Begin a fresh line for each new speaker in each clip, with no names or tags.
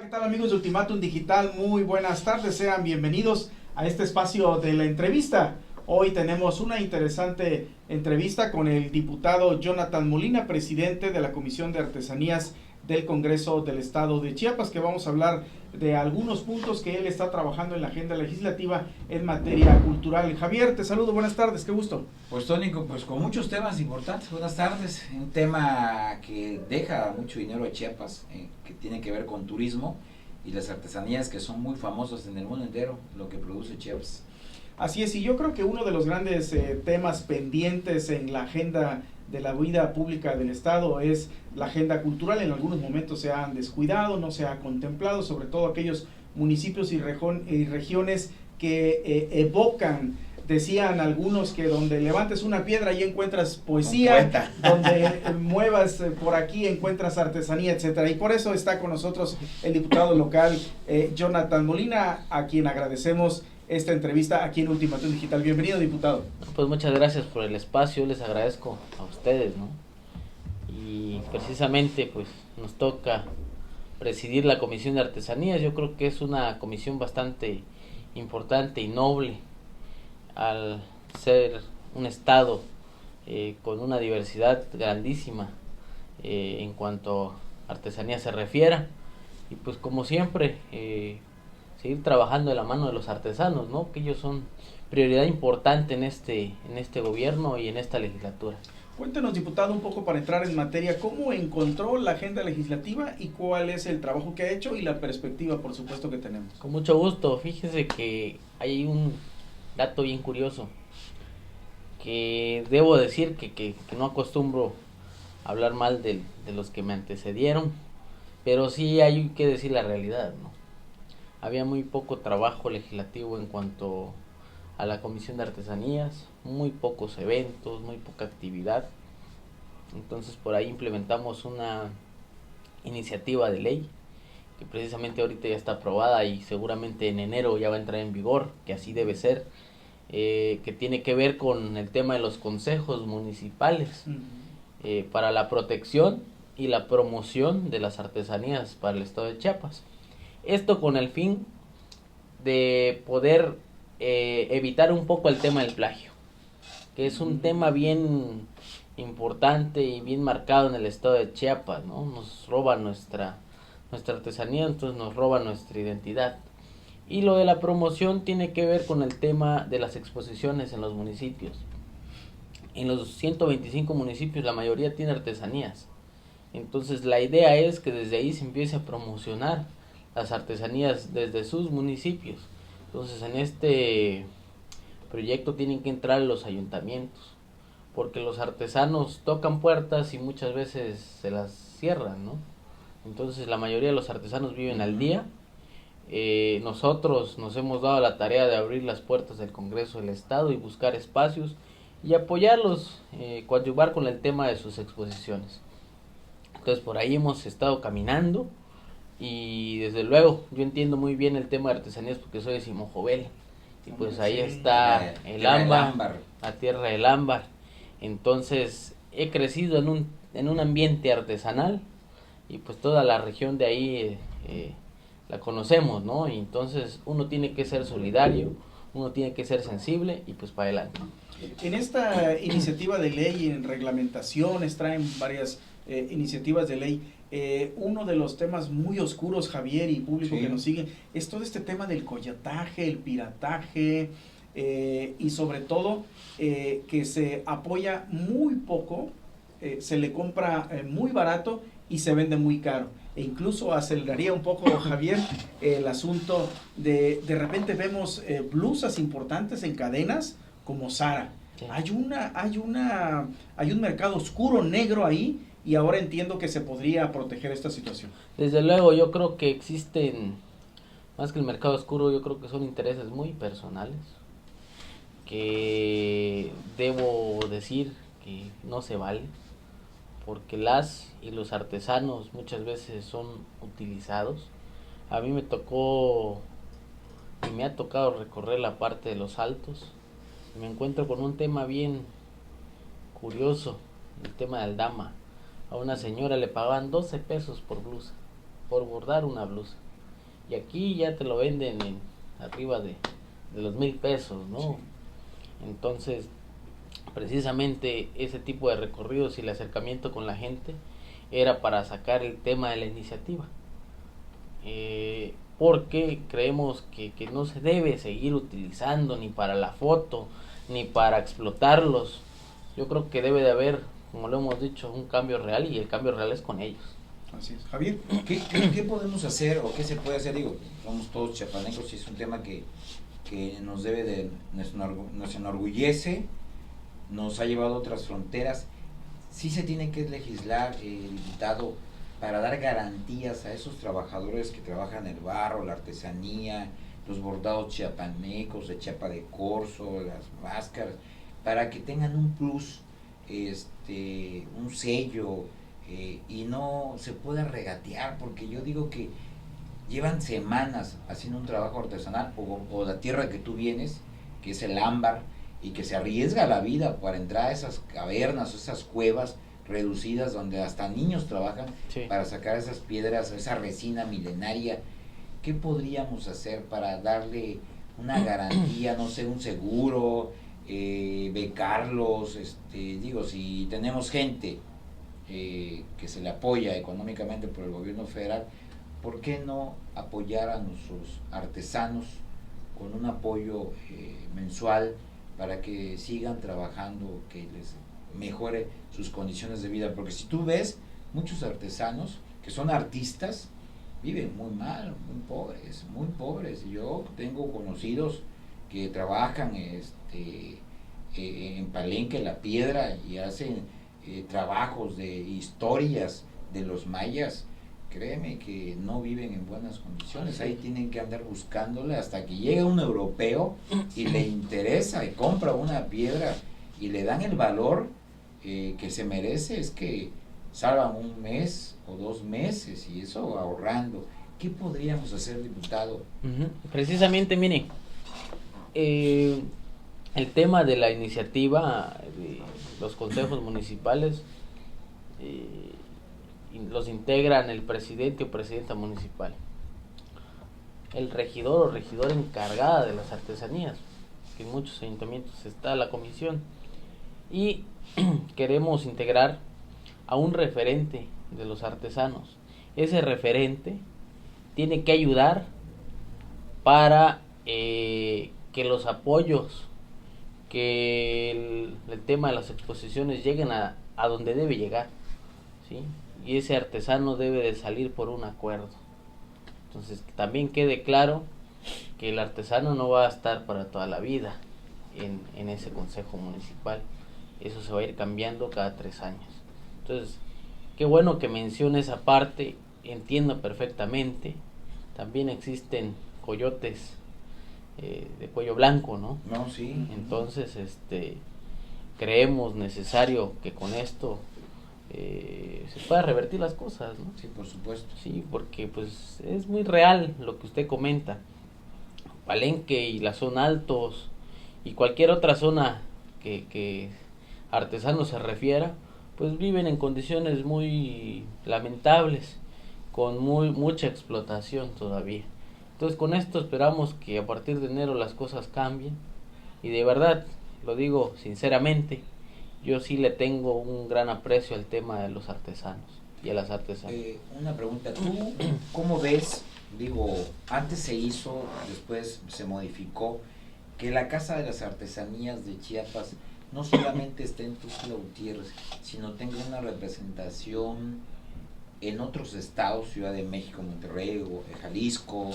¿qué tal amigos de Ultimátum Digital? Muy buenas tardes, sean bienvenidos a este espacio de la entrevista. Hoy tenemos una interesante entrevista con el diputado Jonathan Molina, presidente de la Comisión de Artesanías del Congreso del Estado de Chiapas, que vamos a hablar de algunos puntos que él está trabajando en la agenda legislativa en materia cultural. Javier, te saludo, buenas tardes, qué gusto.
Pues Tónico, pues con muchos temas importantes, buenas tardes. Un tema que deja mucho dinero a Chiapas, que tiene que ver con turismo y las artesanías que son muy famosas en el mundo entero, lo que produce Chiapas.
Así es, y yo creo que uno de los grandes temas pendientes en la agenda de la vida pública del Estado es la agenda cultural. En algunos momentos se han descuidado, no se ha contemplado, sobre todo aquellos municipios y regiones que evocan, decían algunos, que donde levantes una piedra y encuentras poesía, donde muevas por aquí encuentras artesanía, etcétera. Y por eso está con nosotros el diputado local Jonathan Molina, a quien agradecemos esta entrevista aquí en Ultimátum Digital. Bienvenido, diputado.
Pues muchas gracias por el espacio, les agradezco a ustedes, ¿no? Y precisamente pues nos toca presidir la Comisión de Artesanías. Yo creo que es una comisión bastante importante y noble al ser un estado con una diversidad grandísima en cuanto a artesanía se refiera. Y pues como siempre seguir trabajando de la mano de los artesanos, ¿no? Que ellos son prioridad importante en este gobierno y en esta legislatura.
Cuéntenos, diputado, un poco para entrar en materia, ¿cómo encontró la agenda legislativa y cuál es el trabajo que ha hecho y la perspectiva, por supuesto, que tenemos?
Con mucho gusto. Fíjese que hay un dato bien curioso, que debo decir que no acostumbro a hablar mal de los que me antecedieron, pero sí hay que decir la realidad, ¿no? Había muy poco trabajo legislativo en cuanto a la Comisión de Artesanías, muy pocos eventos, muy poca actividad. Entonces por ahí implementamos una iniciativa de ley que precisamente ahorita ya está aprobada y seguramente en enero ya va a entrar en vigor, que así debe ser, que tiene que ver con el tema de los consejos municipales para la protección y la promoción de las artesanías para el estado de Chiapas. Esto con el fin de poder evitar un poco el tema del plagio, que es un tema bien importante y bien marcado en el estado de Chiapas, ¿no? Nos roban nuestra artesanía, entonces nos roban nuestra identidad. Y lo de la promoción tiene que ver con el tema de las exposiciones en los municipios. En los 125 municipios la mayoría tiene artesanías. Entonces la idea es que desde ahí se empiece a promocionar las artesanías desde sus municipios. Entonces en este proyecto tienen que entrar los ayuntamientos, porque los artesanos tocan puertas y muchas veces se las cierran, ¿no? Entonces la mayoría de los artesanos viven al día. Nosotros nos hemos dado la tarea de abrir las puertas del Congreso del Estado y buscar espacios y apoyarlos, coadyuvar con el tema de sus exposiciones. Entonces por ahí hemos estado caminando. Y desde luego, yo entiendo muy bien el tema de artesanías porque soy de Simojovel. Y pues ahí está el ámbar, la tierra del ámbar. Entonces he crecido en un ambiente artesanal y pues toda la región de ahí la conocemos, ¿no? Y entonces uno tiene que ser solidario, uno tiene que ser sensible y pues para adelante.
En esta iniciativa de ley, en reglamentaciones, traen varias iniciativas de ley. Uno de los temas muy oscuros, Javier y público que nos sigue, es todo este tema del coyotaje, el pirataje y sobre todo que se apoya muy poco, se le compra muy barato y se vende muy caro. E incluso aceleraría un poco, Javier, el asunto de repente vemos blusas importantes en cadenas como Zara. Sí. Hay un mercado oscuro, negro ahí. Y ahora entiendo que se podría proteger esta situación.
Desde luego, yo creo que existen, más que el mercado oscuro, yo creo que son intereses muy personales, que debo decir que no se vale, porque las y los artesanos muchas veces son utilizados. A mí me tocó y me ha tocado recorrer la parte de los Altos, y me encuentro con un tema bien curioso, el tema del dama. A una señora le pagaban 12 pesos por blusa, por bordar una blusa. y aquí ya te lo venden en arriba de los 1,000 pesos, ¿no?
Sí.
Entonces, precisamente ese tipo de recorridos y el acercamiento con la gente era para sacar el tema de la iniciativa, porque creemos que no se debe seguir utilizando ni para la foto ni para explotarlos. Yo creo que debe de haber, como lo hemos dicho, un cambio real, y el cambio real es con ellos.
Así es. Javier.
¿Qué podemos hacer o qué se puede hacer? Digo, somos todos chiapanecos y es un tema que nos debe de, nos enorgullece, nos ha llevado a otras fronteras. Sí se tiene que legislar, diputado, para dar garantías a esos trabajadores que trabajan el barro, la artesanía, los bordados chiapanecos, de chapa de corzo, las máscaras, para que tengan un plus, un sello, y no se pueda regatear, porque yo digo que llevan semanas haciendo un trabajo artesanal, o la tierra que tú vienes, que es el ámbar, y que se arriesga la vida para entrar a esas cavernas o esas cuevas reducidas donde hasta niños trabajan, sí, para sacar esas piedras, esa resina milenaria. ¿Qué podríamos hacer para darle una garantía, no sé, un seguro, becarlos? Digo, si tenemos gente que se le apoya económicamente por el gobierno federal, ¿por qué no apoyar a nuestros artesanos con un apoyo mensual para que sigan trabajando, que les mejore sus condiciones de vida? Porque si tú ves, muchos artesanos que son artistas viven muy mal, muy pobres. Yo tengo conocidos que trabajan en Palenque, La Piedra, y hacen trabajos de historias de los mayas. Créeme que no viven en buenas condiciones, ahí tienen que andar buscándole hasta que llega un europeo y le interesa y compra una piedra y le dan el valor que se merece. Es que salvan un mes o 2 meses, y eso ahorrando. ¿Qué podríamos hacer, diputado?
Precisamente, mire, el tema de la iniciativa de los consejos municipales, los integran el presidente o presidenta municipal, el regidor o regidora encargada de las artesanías, que en muchos ayuntamientos está la comisión, y queremos integrar a un referente de los artesanos. Ese referente tiene que ayudar para que los apoyos, que el tema de las exposiciones lleguen a donde debe llegar, ¿sí? Y ese artesano debe de salir por un acuerdo. Entonces, que también quede claro que el artesano no va a estar para toda la vida en ese consejo municipal. Eso se va a ir cambiando cada 3 años. Entonces, qué bueno que mencione esa parte, entiendo perfectamente. También existen coyotes de cuello blanco, ¿no?
No, sí.
Entonces, creemos necesario que con esto se pueda revertir las cosas, ¿no?
Sí, por supuesto.
Sí, porque pues es muy real lo que usted comenta. Palenque y la zona altos y cualquier otra zona que artesano se refiera, pues viven en condiciones muy lamentables, con mucha explotación todavía. Entonces, con esto esperamos que a partir de enero las cosas cambien, y de verdad, lo digo sinceramente, yo sí le tengo un gran aprecio al tema de los artesanos y a las artesanas.
Una pregunta, ¿tú cómo ves? Digo, antes se hizo, después se modificó, que la Casa de las Artesanías de Chiapas no solamente esté en Tuxtla Gutiérrez, sino tenga una representación en otros estados, Ciudad de México, Monterrey, Jalisco,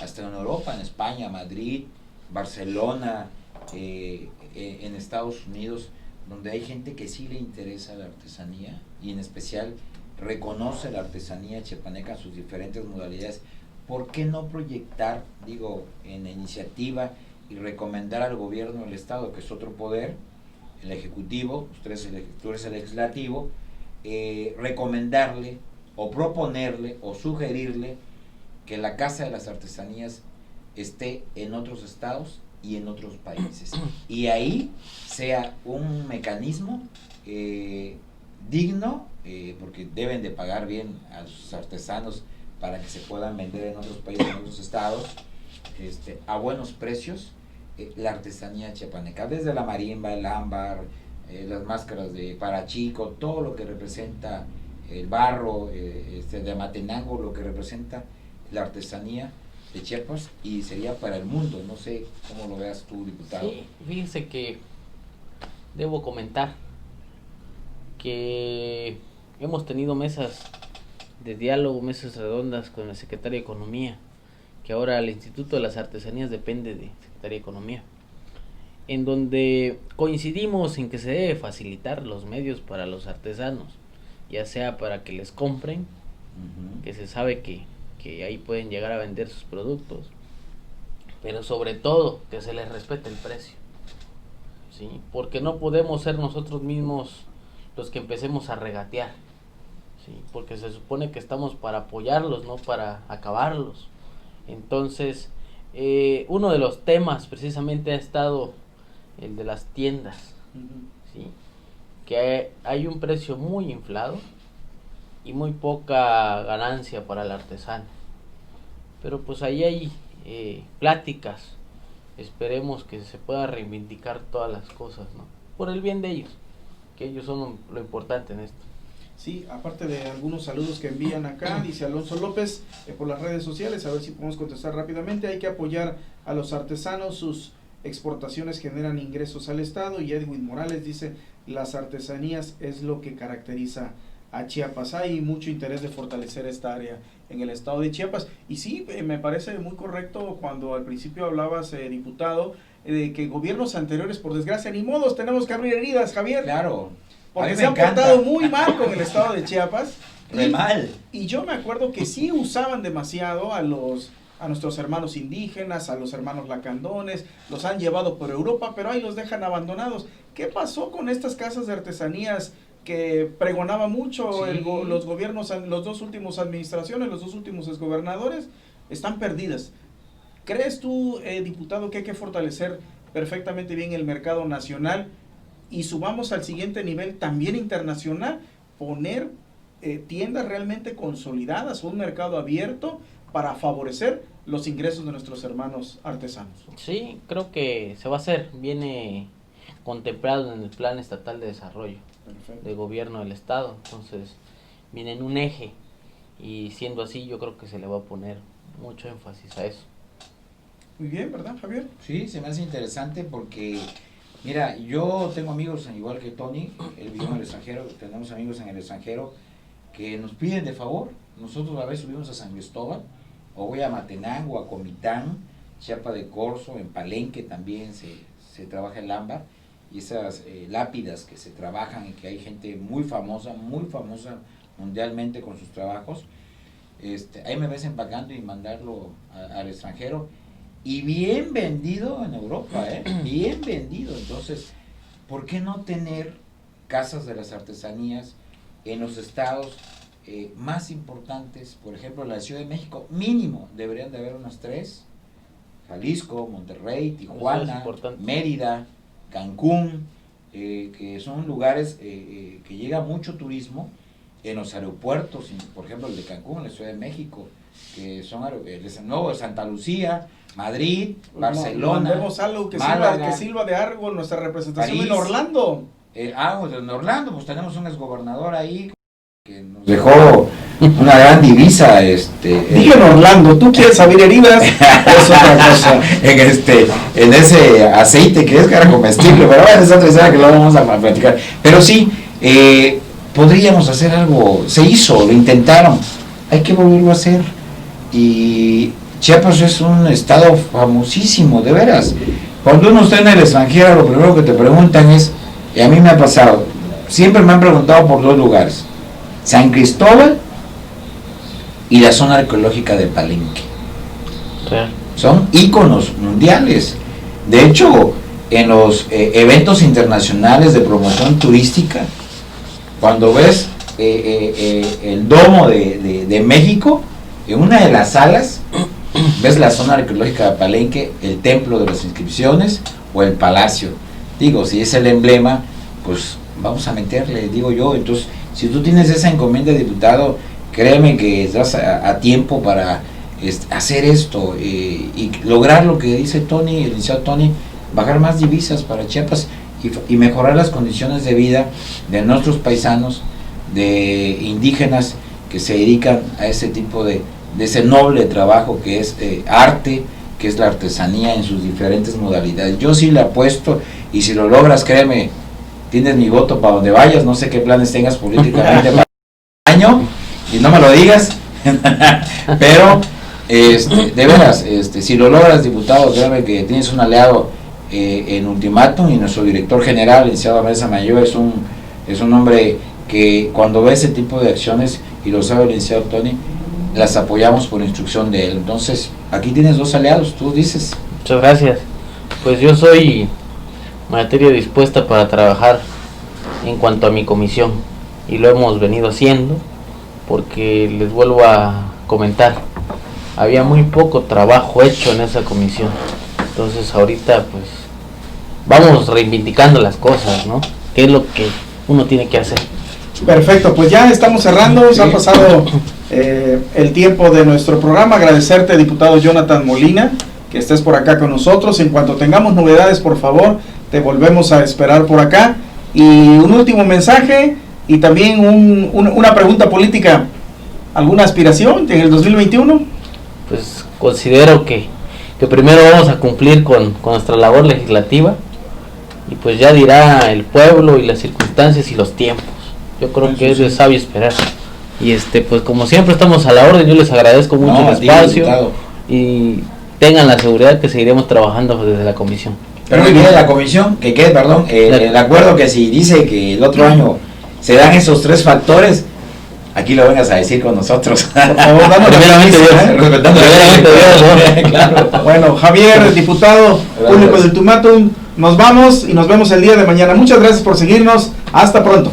hasta en Europa, en España, Madrid, Barcelona, en Estados Unidos, donde hay gente que sí le interesa la artesanía y en especial reconoce la artesanía chiapaneca en sus diferentes modalidades. ¿Por qué no proyectar, digo, en la iniciativa y recomendar al gobierno del estado, que es otro poder, el ejecutivo, tú eres el legislativo, recomendarle o proponerle o sugerirle que la Casa de las Artesanías esté en otros estados y en otros países, y ahí sea un mecanismo digno, porque deben de pagar bien a sus artesanos para que se puedan vender en otros países, en otros estados, a buenos precios, la artesanía chiapaneca, desde la marimba, el ámbar, las máscaras de parachico, todo lo que representa el barro, de Matenango, lo que representa la artesanía de Chiapas, y sería para el mundo. No sé cómo lo veas tú, diputado.
Sí, fíjense que debo comentar que hemos tenido mesas de diálogo, mesas redondas con el secretario de Economía, que ahora el Instituto de las Artesanías depende de Secretaría de Economía, en donde coincidimos en que se debe facilitar los medios para los artesanos, ya sea para que les compren, que se sabe que ahí pueden llegar a vender sus productos, pero sobre todo que se les respete el precio, ¿sí? Porque no podemos ser nosotros mismos los que empecemos a regatear, ¿sí? Porque se supone que estamos para apoyarlos, no para acabarlos. Entonces, uno de los temas precisamente ha estado el de las tiendas, ¿sí? Que hay un precio muy inflado y muy poca ganancia para el artesano. Pero pues ahí hay pláticas, esperemos que se pueda reivindicar todas las cosas, ¿no? Por el bien de ellos, que ellos son lo importante en esto.
Sí, aparte de algunos saludos que envían acá, dice Alonso López por las redes sociales, a ver si podemos contestar rápidamente. Hay que apoyar a los artesanos, sus exportaciones generan ingresos al Estado. Y Edwin Morales dice, las artesanías es lo que caracteriza a Chiapas. Hay mucho interés de fortalecer esta área en el estado de Chiapas. Y sí, me parece muy correcto cuando al principio hablabas, diputado, de que gobiernos anteriores, por desgracia, ni modos, tenemos que abrir heridas, Javier.
Claro.
Porque se han portado muy mal con el estado de Chiapas. Y yo me acuerdo que sí usaban demasiado a nuestros hermanos indígenas, a los hermanos lacandones, los han llevado por Europa, pero ahí los dejan abandonados. ¿Qué pasó con estas casas de artesanías que pregonaba mucho los gobiernos, los dos últimos administraciones, los dos últimos exgobernadores? Están perdidas. ¿Crees tú, diputado, que hay que fortalecer perfectamente bien el mercado nacional y subamos al siguiente nivel también internacional, poner tiendas realmente consolidadas, un mercado abierto para favorecer los ingresos de nuestros hermanos artesanos?
Sí, creo que se va a hacer, viene contemplado en el Plan Estatal de Desarrollo. Perfecto. De gobierno del estado, entonces viene en un eje, y siendo así yo creo que se le va a poner mucho énfasis a eso.
Muy bien, ¿verdad, Javier?
Sí, se me hace interesante porque, mira, yo tengo amigos igual que Tony, él vive en el extranjero, tenemos amigos en el extranjero que nos piden de favor. Nosotros a veces subimos a San Cristóbal, o voy a Matenango, a Comitán, Chiapa de Corzo, en Palenque también se trabaja el ámbar, y esas lápidas que se trabajan y que hay gente muy famosa mundialmente con sus trabajos. Ahí me ves empacando y mandarlo al extranjero, y bien vendido en Europa, bien vendido. Entonces, ¿por qué no tener casas de las artesanías en los estados más importantes? Por ejemplo, en la Ciudad de México, mínimo, deberían de haber unas 3, Jalisco, Monterrey, Tijuana, Mérida, Cancún, que son lugares que llega mucho turismo. En los aeropuertos, por ejemplo el de Cancún, en la Ciudad de México, que son el nuevo, Santa Lucía, Madrid, Barcelona,
mandemos algo que sirva de algo nuestra representación, París, en Orlando.
En Orlando, pues tenemos un exgobernador ahí que nos dejó una gran divisa.
Dije en Orlando, tú quieres abrir heridas, es otra cosa.
En ese aceite que es que era comestible, pero bueno, es otra historia que lo vamos a platicar. Pero sí, podríamos hacer algo, se hizo, lo intentaron, hay que volverlo a hacer. Y Chiapas es un estado famosísimo, de veras. Cuando uno está en el extranjero, lo primero que te preguntan es, y a mí me ha pasado, siempre me han preguntado por 2 lugares, San Cristóbal y la zona arqueológica de Palenque. Son íconos mundiales. De hecho, en los eventos internacionales de promoción turística, cuando ves el Domo de México, en una de las salas ves la zona arqueológica de Palenque, el templo de las inscripciones o el palacio. Digo, si es el emblema, pues vamos a meterle, digo yo. Entonces, si tú tienes esa encomienda, diputado, créeme que estás a tiempo para hacer esto y lograr lo que dice Tony, el licenciado Tony, bajar más divisas para Chiapas y mejorar las condiciones de vida de nuestros paisanos, de indígenas que se dedican a ese tipo de ese noble trabajo que es arte, que es la artesanía en sus diferentes modalidades. Yo sí le apuesto, y si lo logras, créeme, tienes mi voto para donde vayas. No sé qué planes tengas políticamente para el año, y no me lo digas, pero de veras, si lo logras, diputado, créeme que tienes un aliado en Ultimátum, y nuestro director general, licenciado Mesa Mayor, es un hombre que cuando ve ese tipo de acciones, y lo sabe el licenciado Tony, las apoyamos por instrucción de él. Entonces, aquí tienes 2 aliados, tú dices.
Muchas gracias. Pues yo soy materia dispuesta para trabajar en cuanto a mi comisión, y lo hemos venido haciendo, porque les vuelvo a comentar, había muy poco trabajo hecho en esa comisión. Entonces ahorita pues vamos reivindicando las cosas, ¿no? ¿Qué es lo que uno tiene que hacer?
Perfecto, pues ya estamos cerrando, sí. Se ha pasado el tiempo de nuestro programa. Agradecerte, diputado Jonathan Molina, que estés por acá con nosotros. En cuanto tengamos novedades, por favor, te volvemos a esperar por acá. Y un último mensaje y también una pregunta política. ¿Alguna aspiración en el 2021?
Pues considero que primero vamos a cumplir con nuestra labor legislativa, y pues ya dirá el pueblo y las circunstancias y los tiempos. Yo creo que es de sabio esperar. Y pues como siempre estamos a la orden. Yo les agradezco mucho el espacio, y tengan la seguridad que seguiremos trabajando desde la comisión.
Pero muy bien, la comisión, que quede, perdón, el acuerdo que si dice que el otro año se dan esos 3 factores, aquí lo vengas a decir con nosotros.
Por favor, danos
primeramente
Dios. Claro. Bueno, Javier, diputado público del Ultimátum, nos vamos y nos vemos el día de mañana. Muchas gracias por seguirnos. Hasta pronto.